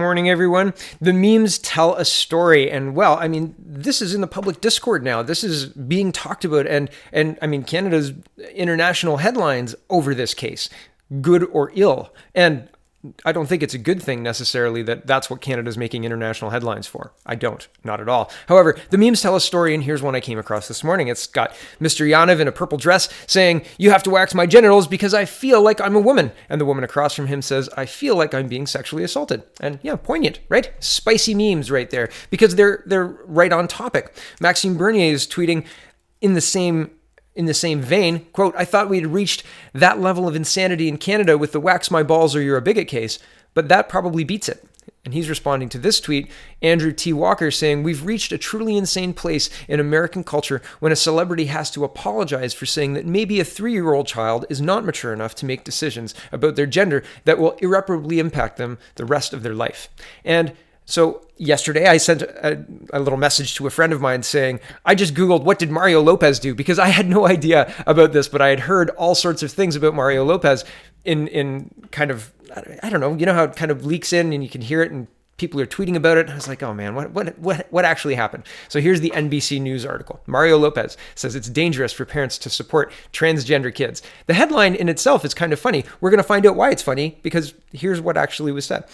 Morning, everyone. The memes tell a story, and well, I mean, this is in the public discord now. This is being talked about, and I mean, Canada's international headlines over this case, good or ill. And I don't think it's a good thing necessarily that that's what Canada's making international headlines for. I don't, not at all. However, the memes tell a story, and here's one I came across this morning. It's got Mr. Yanov in a purple dress saying, "You have to wax my genitals because I feel like I'm a woman." And the woman across from him says, "I feel like I'm being sexually assaulted." And yeah, poignant, right? Spicy memes right there because they're right on topic. Maxime Bernier is tweeting in the same vein, quote, "I thought we had reached that level of insanity in Canada with the wax my balls or you're a bigot case, but that probably beats it." And he's responding to this tweet, Andrew T. Walker, saying, "We've reached a truly insane place in American culture when a celebrity has to apologize for saying that maybe a 3-year-old child is not mature enough to make decisions about their gender that will irreparably impact them the rest of their life." And so yesterday, I sent a little message to a friend of mine saying, I just Googled, what did Mario Lopez do? Because I had no idea about this, but I had heard all sorts of things about Mario Lopez in kind of, I don't know, you know how it kind of leaks in and you can hear it and people are tweeting about it. And I was like, oh man, what actually happened? So here's the NBC News article. Mario Lopez says it's dangerous for parents to support transgender kids. The headline in itself is kind of funny. We're going to find out why it's funny because here's what actually was said.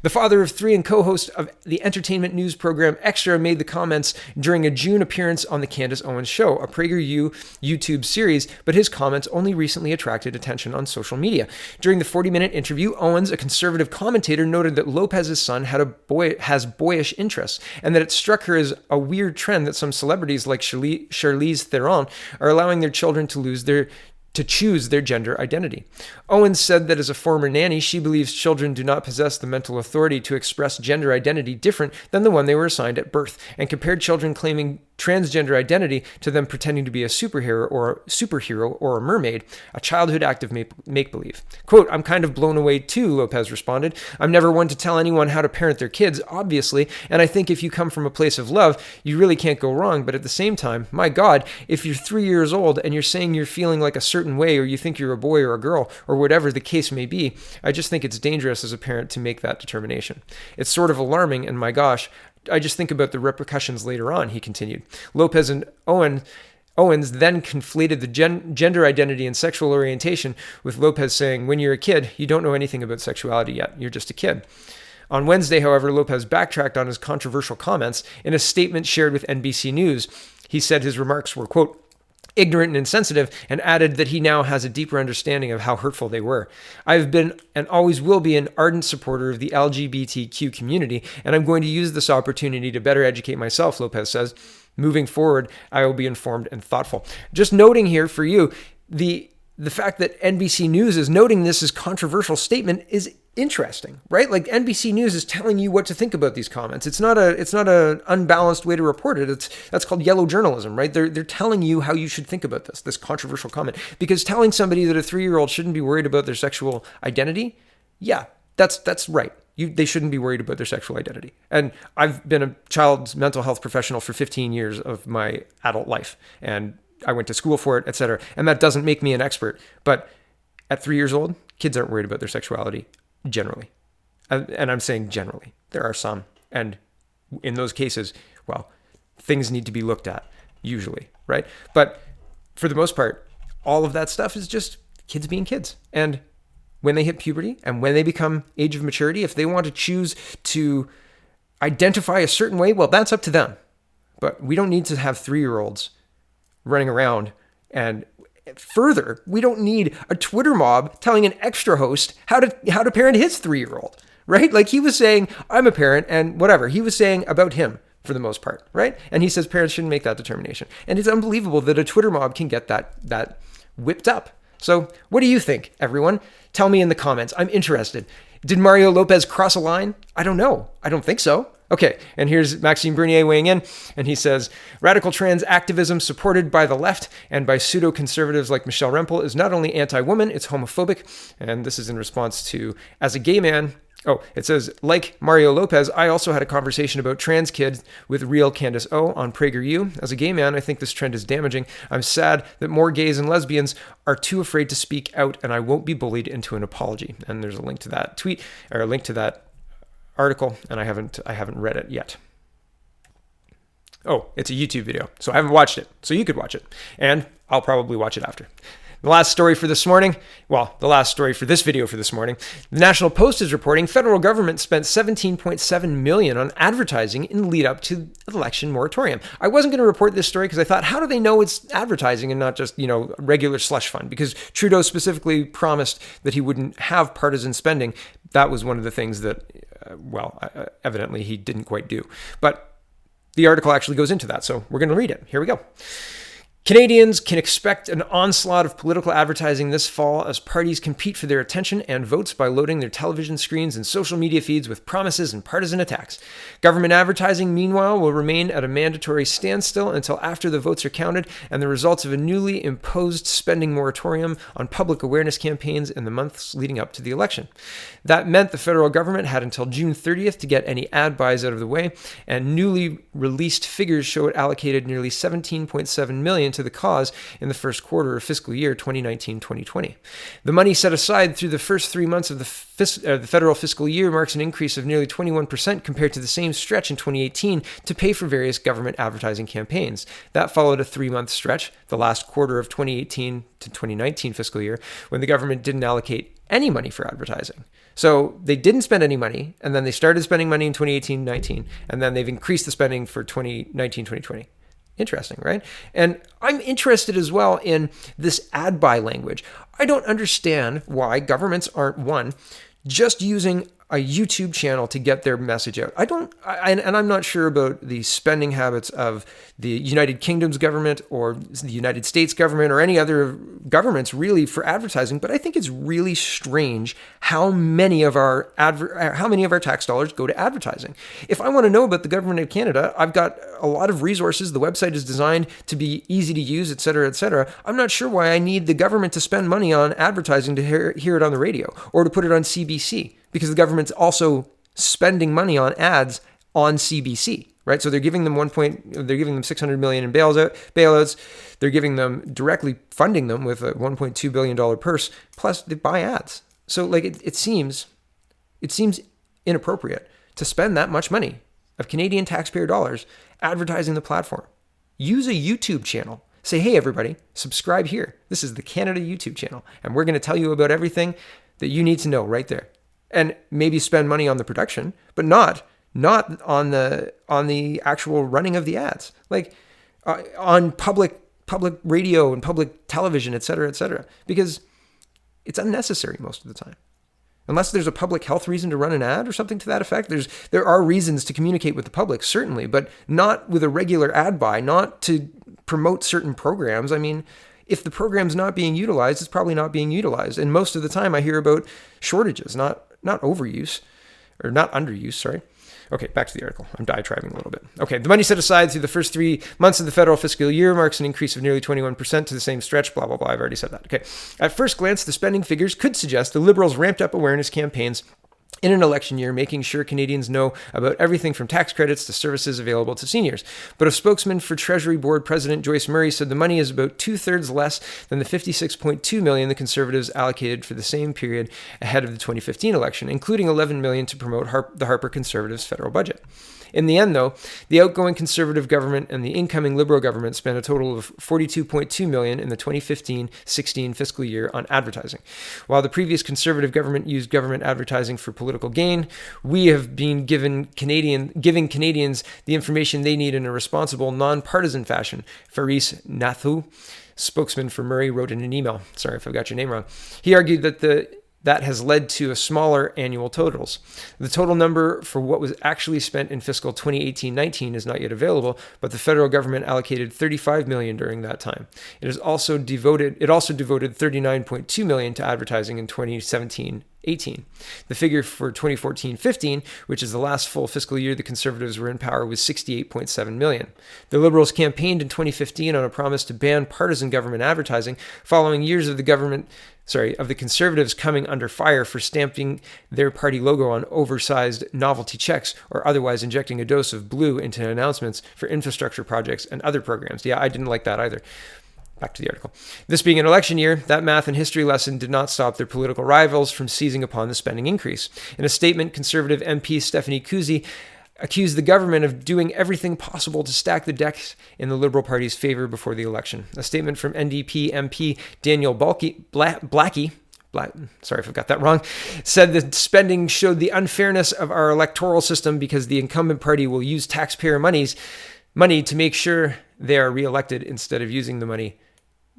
The father of 3 and co-host of the entertainment news program Extra made the comments during a June appearance on the Candace Owens Show, a PragerU YouTube series, but his comments only recently attracted attention on social media. During the 40-minute interview, Owens, a conservative commentator, noted that Lopez's son has boyish interests, and that it struck her as a weird trend that some celebrities like Charlize Theron are allowing their children to choose their gender identity. Owens said that as a former nanny, she believes children do not possess the mental authority to express gender identity different than the one they were assigned at birth, and compared children claiming transgender identity to them pretending to be a superhero or a mermaid, a childhood act of make-believe. Quote, "I'm kind of blown away too," Lopez responded. "I'm never one to tell anyone how to parent their kids, obviously, and I think if you come from a place of love, you really can't go wrong, but at the same time, my God, if you're 3 years old and you're saying you're feeling like a certain way or you think you're a boy or a girl or whatever the case may be, I just think it's dangerous as a parent to make that determination. It's sort of alarming, and my gosh, I just think about the repercussions later on," he continued. Lopez and Owens then conflated the gender identity and sexual orientation, with Lopez saying, "When you're a kid, you don't know anything about sexuality yet. You're just a kid." On Wednesday, however, Lopez backtracked on his controversial comments in a statement shared with NBC News. He said his remarks were, quote, "ignorant and insensitive," and added that he now has a deeper understanding of how hurtful they were. "I've been and always will be an ardent supporter of the LGBTQ community, and I'm going to use this opportunity to better educate myself," Lopez says. "Moving forward, I will be informed and thoughtful." Just noting here for you, the fact that NBC News is noting this as controversial statement is interesting, right? Like NBC News is telling you what to think about these comments. It's not a unbalanced way to report it. That's called yellow journalism, right? They're telling you how you should think about this controversial comment, because telling somebody that a 3-year-old shouldn't be worried about their sexual identity, yeah, that's right. They shouldn't be worried about their sexual identity. And I've been a child's mental health professional for 15 years of my adult life, and I went to school for it, etc. And that doesn't make me an expert, but at 3 years old, kids aren't worried about their sexuality. Generally. And I'm saying generally. There are some. And in those cases, well, things need to be looked at, usually, right? But for the most part, all of that stuff is just kids being kids. And when they hit puberty and when they become age of maturity, if they want to choose to identify a certain way, well, that's up to them. But we don't need to have 3-year-olds running around, and further, we don't need a Twitter mob telling an Extra host how to parent his 3-year-old, right? Like he was saying, I'm a parent and whatever. He was saying about him for the most part, right? And he says parents shouldn't make that determination. And it's unbelievable that a Twitter mob can get that whipped up. So what do you think, everyone? Tell me in the comments. I'm interested. Did Mario Lopez cross a line? I don't know. I don't think so. Okay, and here's Maxime Bernier weighing in, and he says, "Radical trans activism supported by the left and by pseudo-conservatives like Michelle Rempel is not only anti-woman, it's homophobic." And this is in response to, as a gay man, it says, "Like Mario Lopez, I also had a conversation about trans kids with real Candace O on PragerU. As a gay man, I think this trend is damaging. I'm sad that more gays and lesbians are too afraid to speak out, and I won't be bullied into an apology." And there's a link to that tweet, or a link to that article, and I haven't read it yet. Oh, it's a YouTube video, so I haven't watched it. So you could watch it, and I'll probably watch it after. The last story for this morning, the last story for this video for this morning, the National Post is reporting federal government spent $17.7 million on advertising in lead up to election moratorium. I wasn't going to report this story because I thought, how do they know it's advertising and not just, regular slush fund? Because Trudeau specifically promised that he wouldn't have partisan spending. That was one of the things that, evidently he didn't quite do. But the article actually goes into that, so we're going to read it. Here we go. Canadians can expect an onslaught of political advertising this fall as parties compete for their attention and votes by loading their television screens and social media feeds with promises and partisan attacks. Government advertising, meanwhile, will remain at a mandatory standstill until after the votes are counted and the results of a newly imposed spending moratorium on public awareness campaigns in the months leading up to the election. That meant the federal government had until June 30th to get any ad buys out of the way, and newly released figures show it allocated nearly $17.7 million to the cause in the first quarter of fiscal year 2019-2020. The money set aside through the first 3 months of the federal fiscal year marks an increase of nearly 21% compared to the same stretch in 2018 to pay for various government advertising campaigns. That followed a 3-month stretch, the last quarter of 2018 to 2019 fiscal year, when the government didn't allocate any money for advertising. So they didn't spend any money, and then they started spending money in 2018-19, and then they've increased the spending for 2019-2020. Interesting, right? And I'm interested as well in this ad buy language. I don't understand why governments aren't, one, just using a YouTube channel to get their message out. I'm not sure about the spending habits of the United Kingdom's government or the United States government or any other governments really for advertising, but I think it's really strange how many of our tax dollars go to advertising. If I want to know about the government of Canada, I've got a lot of resources. The website is designed to be easy to use, et cetera, et cetera. I'm not sure why I need the government to spend money on advertising to hear it on the radio or to put it on CBC. Because the government's also spending money on ads on CBC, right? So they're giving them $600 million in bailouts. They're giving them directly funding them with a $1.2 billion purse. Plus they buy ads. So it seems inappropriate to spend that much money of Canadian taxpayer dollars advertising the platform. Use a YouTube channel. Say, hey, everybody, subscribe here. This is the Canada YouTube channel. And we're going to tell you about everything that you need to know right there. And maybe spend money on the production, but not on the actual running of the ads, on public radio and public television, et cetera, because it's unnecessary most of the time. Unless there's a public health reason to run an ad or something to that effect, there are reasons to communicate with the public, certainly, but not with a regular ad buy, not to promote certain programs. I mean, if the program's not being utilized, it's probably not being utilized. And most of the time I hear about shortages, not overuse, or not underuse, sorry. Okay, back to the article. I'm diatribing a little bit. Okay, the money set aside through the first 3 months of the federal fiscal year marks an increase of nearly 21% to the same stretch, blah, blah, blah. I've already said that. Okay. At first glance, the spending figures could suggest the Liberals ramped up awareness campaigns in an election year, making sure Canadians know about everything from tax credits to services available to seniors. But a spokesman for Treasury Board President Joyce Murray said the money is about 2/3 less than the $56.2 million the Conservatives allocated for the same period ahead of the 2015 election, including $11 million to promote the Harper Conservatives' federal budget. In the end, though, the outgoing Conservative government and the incoming Liberal government spent a total of $42.2 million in the 2015-16 fiscal year on advertising. While the previous Conservative government used government advertising for political gain, we have been giving Canadians the information they need in a responsible, non-partisan fashion. Faris Nathu, spokesman for Murray, wrote in an email. Sorry if I got your name wrong. He argued that has led to a smaller annual totals. The total number for what was actually spent in fiscal 2018-19 is not yet available, but the federal government allocated $35 million during that time. It also devoted $39.2 million to advertising in 2017-18. The figure for 2014-15, which is the last full fiscal year the Conservatives were in power, was $68.7 million. The Liberals campaigned in 2015 on a promise to ban partisan government advertising, following years of the Conservatives coming under fire for stamping their party logo on oversized novelty checks or otherwise injecting a dose of blue into announcements for infrastructure projects and other programs. Yeah, I didn't like that either. Back to the article. This being an election year, that math and history lesson did not stop their political rivals from seizing upon the spending increase. In a statement, Conservative MP Stephanie Kuzy accused the government of doing everything possible to stack the decks in the Liberal Party's favor before the election. A statement from NDP MP Daniel Blackie, sorry if I got that wrong, said that spending showed the unfairness of our electoral system because the incumbent party will use taxpayer money to make sure they are re-elected instead of using the money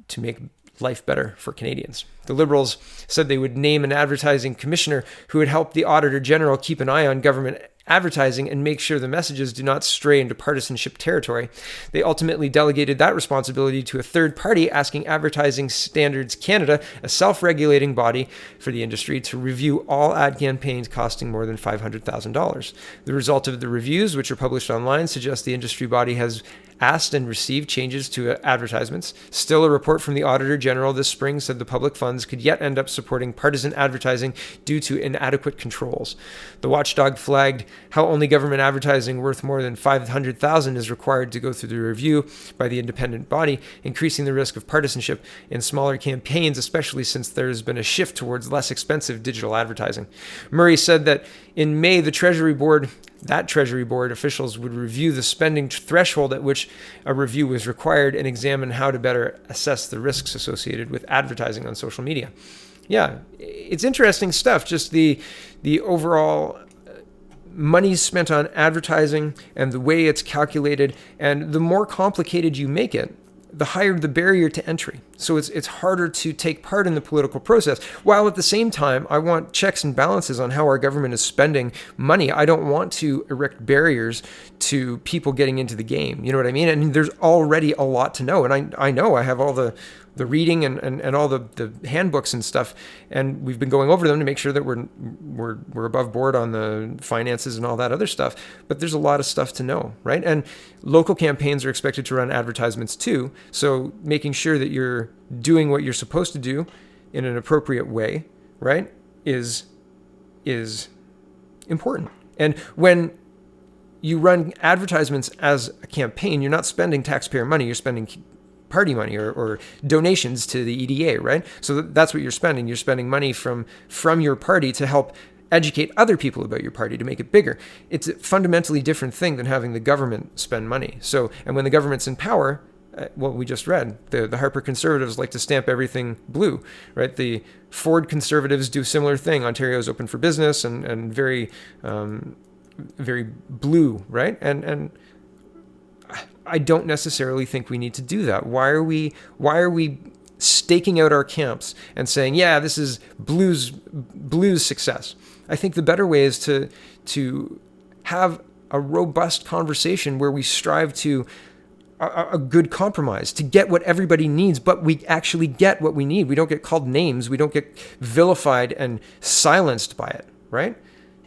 to make life better for Canadians. The Liberals said they would name an advertising commissioner who would help the Auditor General keep an eye on government advertising and make sure the messages do not stray into partisanship territory. They ultimately delegated that responsibility to a third party, asking Advertising Standards Canada, a self-regulating body for the industry, to review all ad campaigns costing more than $500,000. The result of the reviews, which are published online, suggests the industry body has asked and received changes to advertisements. Still, a report from the Auditor General this spring said the public funds could yet end up supporting partisan advertising due to inadequate controls. The watchdog flagged how only government advertising worth more than $500,000 is required to go through the review by the independent body, increasing the risk of partisanship in smaller campaigns, especially since there has been a shift towards less expensive digital advertising. Murray said that in May, the Treasury Board officials would review the spending threshold at which a review was required and examine how to better assess the risks associated with advertising on social media. Yeah, it's interesting stuff. Just the overall money spent on advertising and the way it's calculated, and the more complicated you make it, the higher the barrier to entry. So it's harder to take part in the political process. While at the same time, I want checks and balances on how our government is spending money. I don't want to erect barriers to people getting into the game. You know what I mean? And there's already a lot to know. And I know I have all the reading and all the handbooks and stuff, and we've been going over them to make sure that we're above board on the finances and all that other stuff. But there's a lot of stuff to know, right? And local campaigns are expected to run advertisements too, so making sure that you're doing what you're supposed to do in an appropriate way, right, is important. And when you run advertisements as a campaign, you're not spending taxpayer money, you're spending party money or donations to the EDA, right? So that's what you're spending. You're spending money from your party to help educate other people about your party to make it bigger. It's a fundamentally different thing than having the government spend money. So, and when the government's in power, what we just read, the Harper Conservatives like to stamp everything blue, right? The Ford Conservatives do a similar thing. Ontario's open for business and very, very blue, right? And I don't necessarily think we need to do that. Why are we staking out our camps and saying, yeah, this is blue's success? I think the better way is to have a robust conversation where we strive to a good compromise to get what everybody needs, but we actually get what we need. We don't get called names. We don't get vilified and silenced by it, right?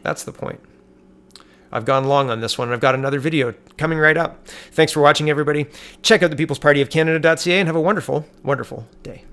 That's the point. I've gone long on this one, and I've got another video coming right up. Thanks for watching, everybody. Check out thepeoplespartyofcanada.ca and have a wonderful, wonderful day.